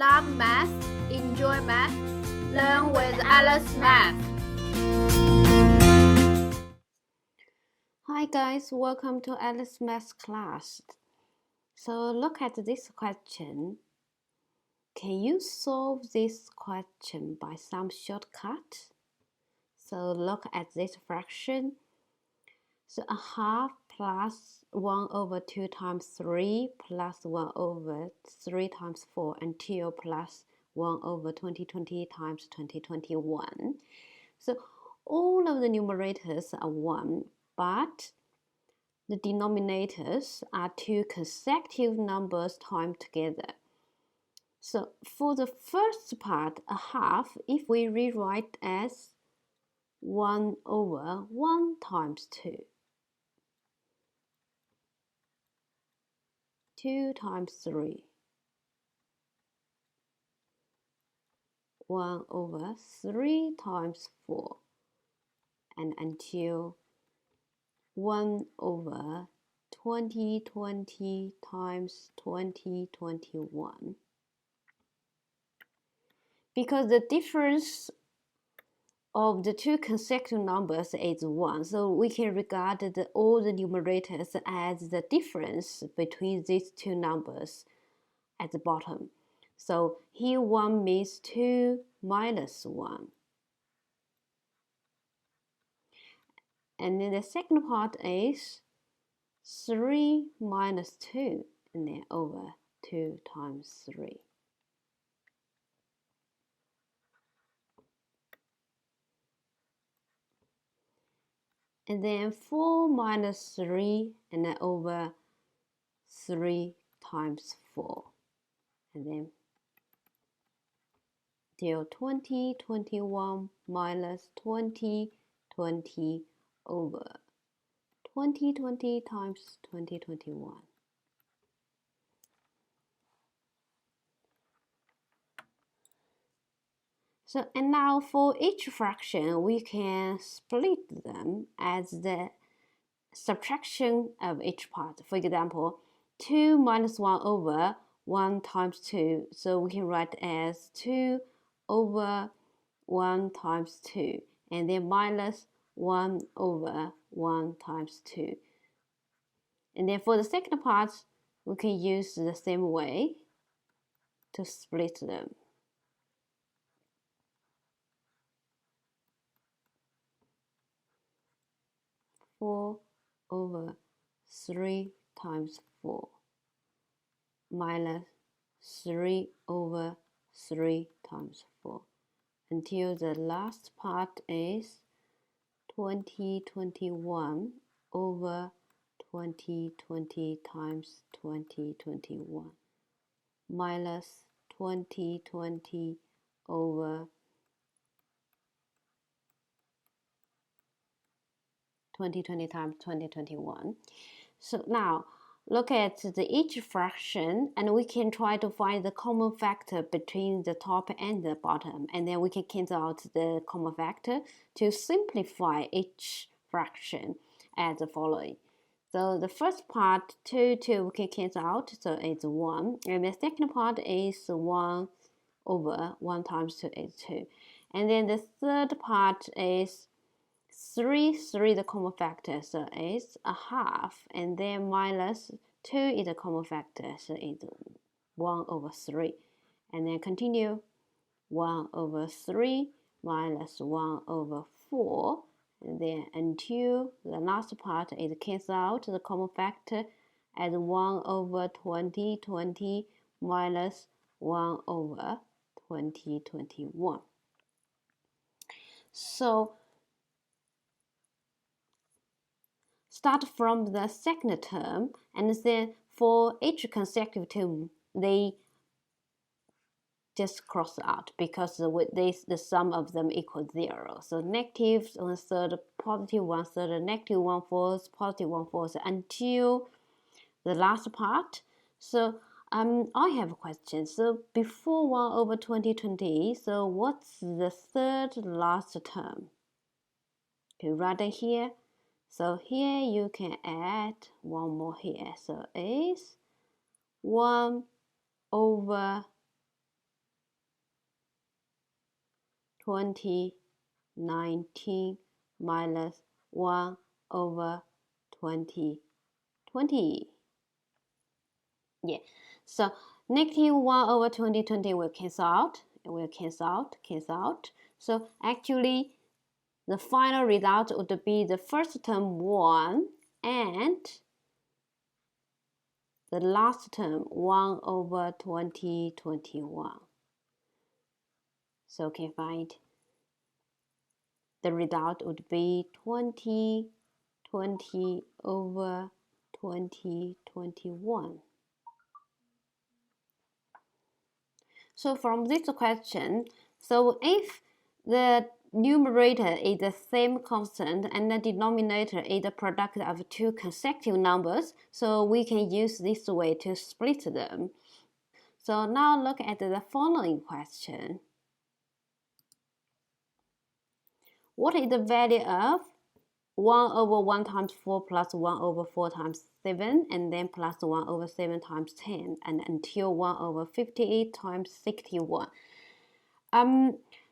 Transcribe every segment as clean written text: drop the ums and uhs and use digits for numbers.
love math, enjoy math, learn with Alice Math. Hi guys, welcome to Alice Math class. So look at this question. Can you solve this question by some shortcut? So look at this fraction. So a half plus 1 over 2 times 3 plus 1 over 3 times 4 until plus 1 over 2020 times 2021. So all of the numerators are 1, but the denominators are two consecutive numbers timed together. So for the first part, a half, if we rewrite as 1 over 1 times 2, 2 times 3, 1 over 3 times 4, and until 1 over 2020 times 2021. Because the difference of the two consecutive numbers is 1, so we can regard all the numerators as the difference between these two numbers at the bottom. So here 1 means 2 minus 1. And then the second part is 3 minus 2, and then over 2 times 3. And then 4 minus 3, and then over 3 times 4. And then till 2021 minus 2020 over 2020 times 2021. So, and now for each fraction, we can split them as the subtraction of each part. For example, 2 minus 1 over 1 times 2. So we can write as 2 over 1 times 2. And then minus 1 over 1 times 2. And then for the second part, we can use the same way to split them. 4 over 3 times 4 minus 3 over 3 times 4 until the last part is 2021 over 2020 times 2021 minus 2020 over 2020 times 2021. So now look at each fraction, and we can try to find the common factor between the top and the bottom, and then we can cancel out the common factor to simplify each fraction as the following. So the first part, 2 we can cancel out, so it's 1, and the second part is 1 over 1 times 2 is 2, and then the third part is 3 the common factor, so it's a half, and then minus 2 is a common factor, so it's 1 over 3, and then continue 1 over 3 minus 1 over 4, and then until the last part is cancel out the common factor as 1 over 2020 minus 1 over 2021. So start from the second term, and then for each consecutive term, they just cross out because the sum of them equals 0. So negative 1/3, positive 1/3, negative 1/4, positive 1/4 until the last part. So I have a question. So before 1 over 2020, so what's the third last term? Okay, write it here. So here you can add one more here. So it's 1 over 2019 minus 1 over 2020. Yeah, so negative 1 over 2020 will cancel out. It will cancel out. So actually, the final result would be the first term 1 and the last term 1 over 2021. So can find the result would be 2020 over 2021. So from this question, so if the numerator is the same constant and the denominator is the product of two consecutive numbers, so we can use this way to split them. So now look at the following question. What is the value of 1 over 1 times 4 plus 1 over 4 times 7 and then plus 1 over 7 times 10 and until 1 over 58 times 61?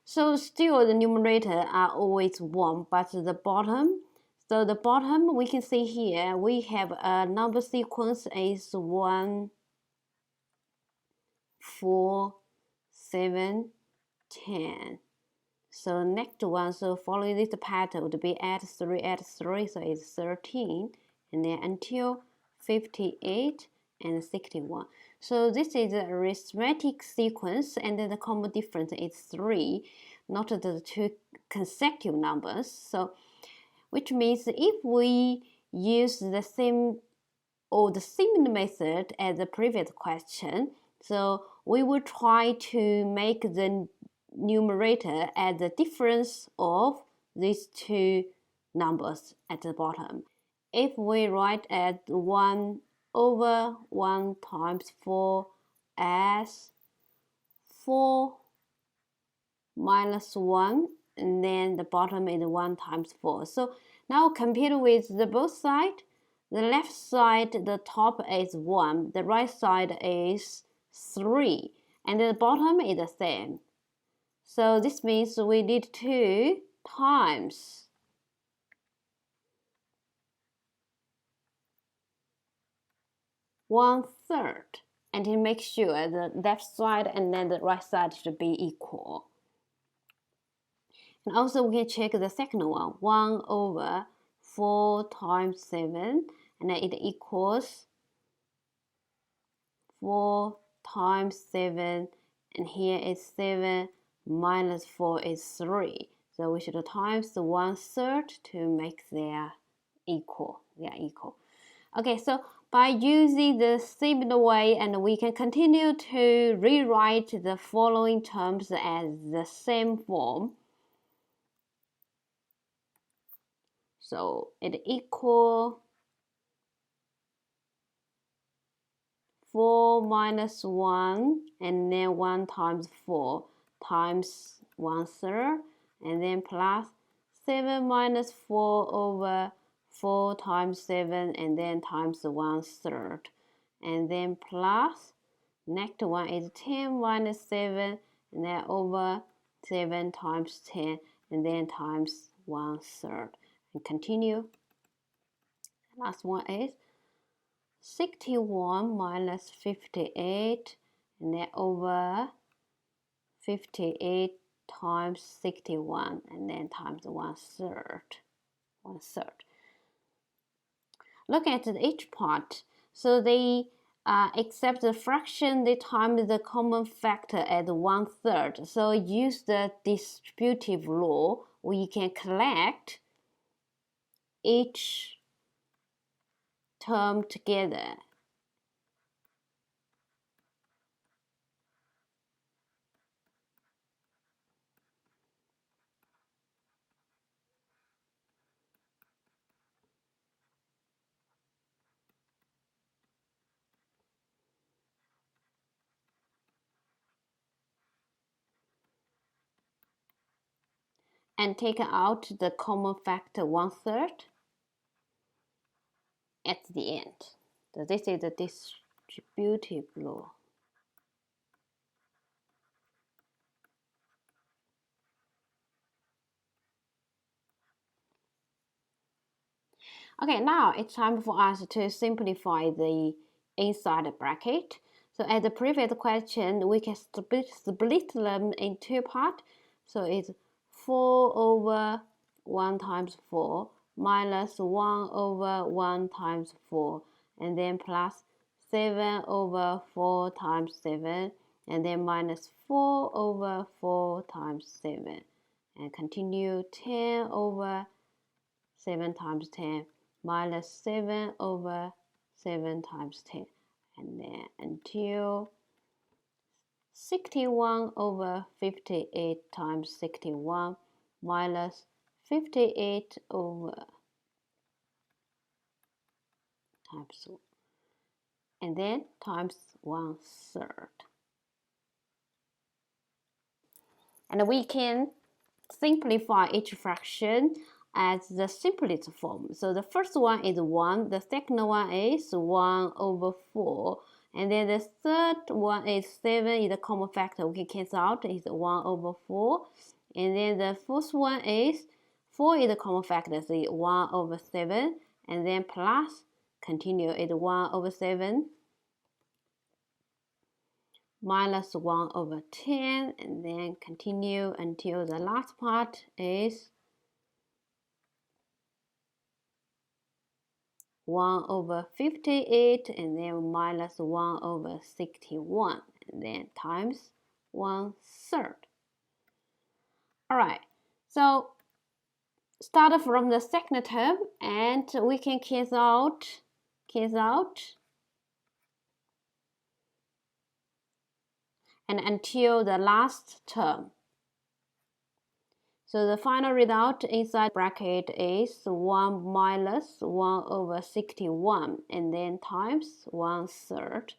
So still the numerator are always 1, but the bottom, so the bottom we can see here we have a number sequence is 1, 4, 7, 10. So next one, so following this pattern would be add 3, so it's 13, and then until 58 and 61. So this is a arithmetic sequence, and then the common difference is 3, not the two consecutive numbers. So which means if we use the same or the similar method as the previous question, so we will try to make the numerator as the difference of these two numbers at the bottom. If we write as 1 over 1 times 4 as 4 minus 1, and then the bottom is 1 times 4. So now compared with the both sides, the left side, the top is 1, the right side is 3, and the bottom is the same. So this means we need 2 times 1/3, and to make sure the left side and then the right side should be equal. And also we can check the second one, 1 over 4 times 7, and then it equals 4 times 7, and here is 7 minus 4 is 3. So we should times the 1/3 to make their equal. They are equal. Okay, so by using the similar way, and we can continue to rewrite the following terms as the same form. So it equal 4 minus 1, and then 1 times 4 times 1/3, and then plus 7 minus 4 over 4 times 7, and then times 1/3, and then plus next one is 10 minus 7, and then over 7 times 10, and then times 1/3, and continue. Last one is 61 minus 58, and then over 58 times 61, and then times 1/3. Look at each part. So they accept the fraction, they times the common factor at 1/3. So use the distributive law, we can collect each term together. And take out the common factor 1/3 at the end. So this is the distributive law. Okay, now it's time for us to simplify the inside bracket. So as the previous question, we can split them in two parts. So it's 4 over 1 times 4 minus 1 over 1 times 4, and then plus 7 over 4 times 7, and then minus 4 over 4 times 7, and continue 10 over 7 times 10 minus 7 over 7 times 10, and then until 61 over 58 times 61 minus 58 over times, and then times 1/3. And we can simplify each fraction as the simplest form. So the first one is 1, the second one is 1 over 4, and then the third one is 7 is a common factor. We can cancel out, is 1 over 4, and then the fourth one is 4 is a common factor, so it's 1 over 7, and then plus, continue, is 1 over 7, minus 1 over 10, and then continue until the last part is 1 over 58, and then minus 1 over 61, and then times 1/3. Alright, so start from the second term, and we can cancel out, and until the last term. So the final result inside bracket is 1 minus 1 over 61, and then times 1/3.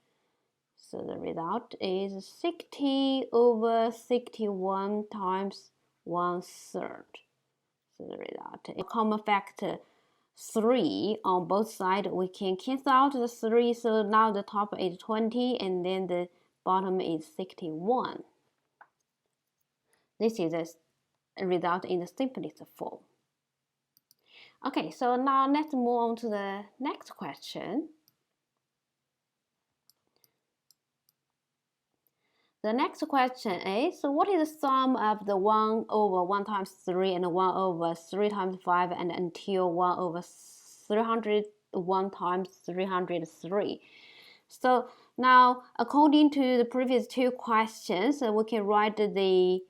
So the result is 60 over 61 times 1/3. So the result is common factor 3 on both sides. We can cancel out the 3, so now the top is 20, and then the bottom is 61. This is a result in the simplest form. Okay, so now let's move on to the next question. The next question is, what is the sum of the 1 over 1 times 3 and 1 over 3 times 5 and until 1 over 301 times 303? So now, according to the previous two questions, we can write the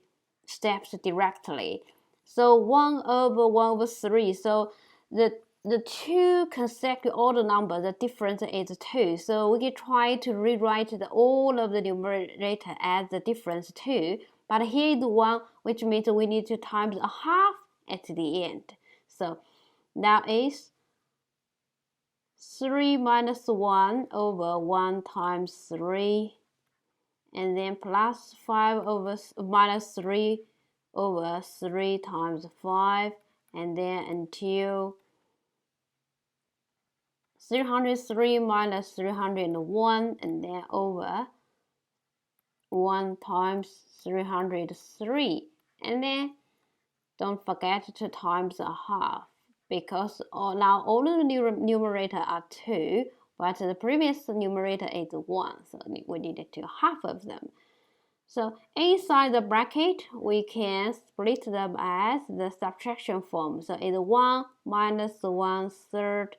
steps directly. So 1 over 1 over 3, so the two consecutive order number, the difference is 2. So we can try to rewrite all of the numerator as the difference 2. But here is 1, which means we need to times a half at the end. So that is 3 minus 1 over 1 times 3, and then plus 5 over minus 3 over 3 times 5, and then until 303 minus 301, and then over 1 times 303, and then don't forget to times a half, because now all of the numerator are 2, but the previous numerator is 1, so we needed to half of them. So inside the bracket, we can split them as the subtraction form. So it's 1 minus 1/3,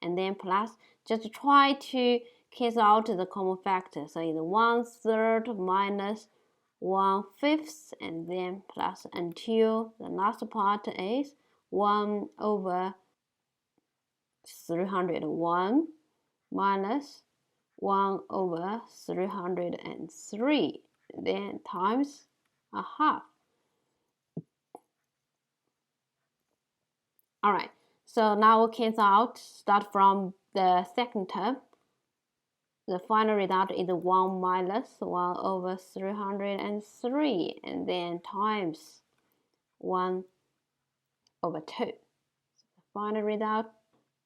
and then plus, just try to cancel out the common factor. So it's 1/3 minus 1/5, and then plus until the last part is 1 over 301 minus 1 over 303, then times a half. Alright, so now we cancel out, start from the second term. The final result is 1 minus 1 over 303, and then times 1 over 2. So the final result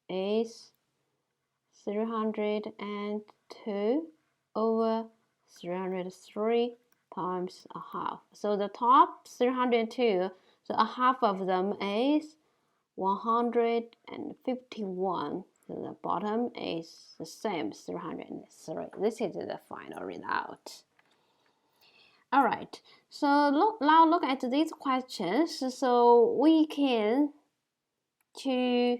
is 302 over 303 times a half. So the top 302, so a half of them is 151. So the bottom is the same, 303. This is the final result. All right, so now look at these questions. So we can to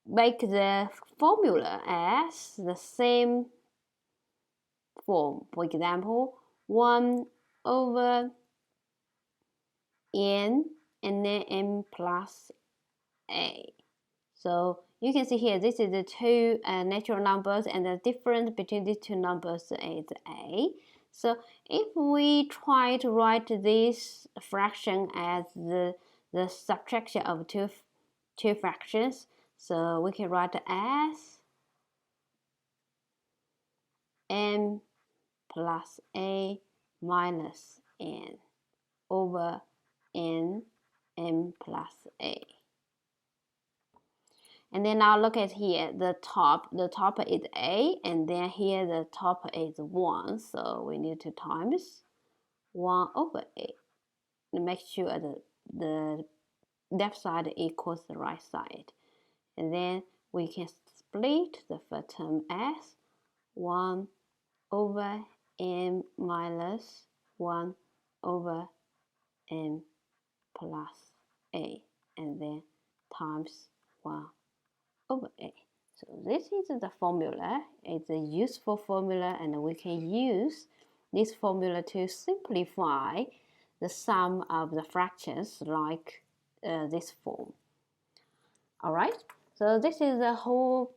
make the formula as the same form. For example, 1 over n and then m plus a. So you can see here, this is the two natural numbers, and the difference between these two numbers is a. So if we try to write this fraction as the subtraction of two fractions, so we can write as m plus a minus n over n m plus a. And then now look at here, the top is a, and then here the top is 1, so we need to times 1 over a. And make sure the left side equals the right side. And then we can split the first term as 1 over m minus 1 over m plus a, and then times 1 over a. So this is the formula. It's a useful formula, and we can use this formula to simplify the sum of the fractions like this form. All right, so this is the whole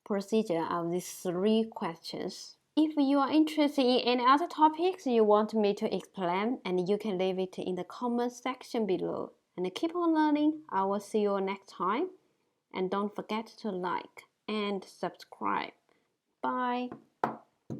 procedure of these 3 questions. If you are interested in any other topics you want me to explain, and you can leave it in the comment section below. And keep on learning. I will see you next time. And don't forget to like and subscribe. Bye.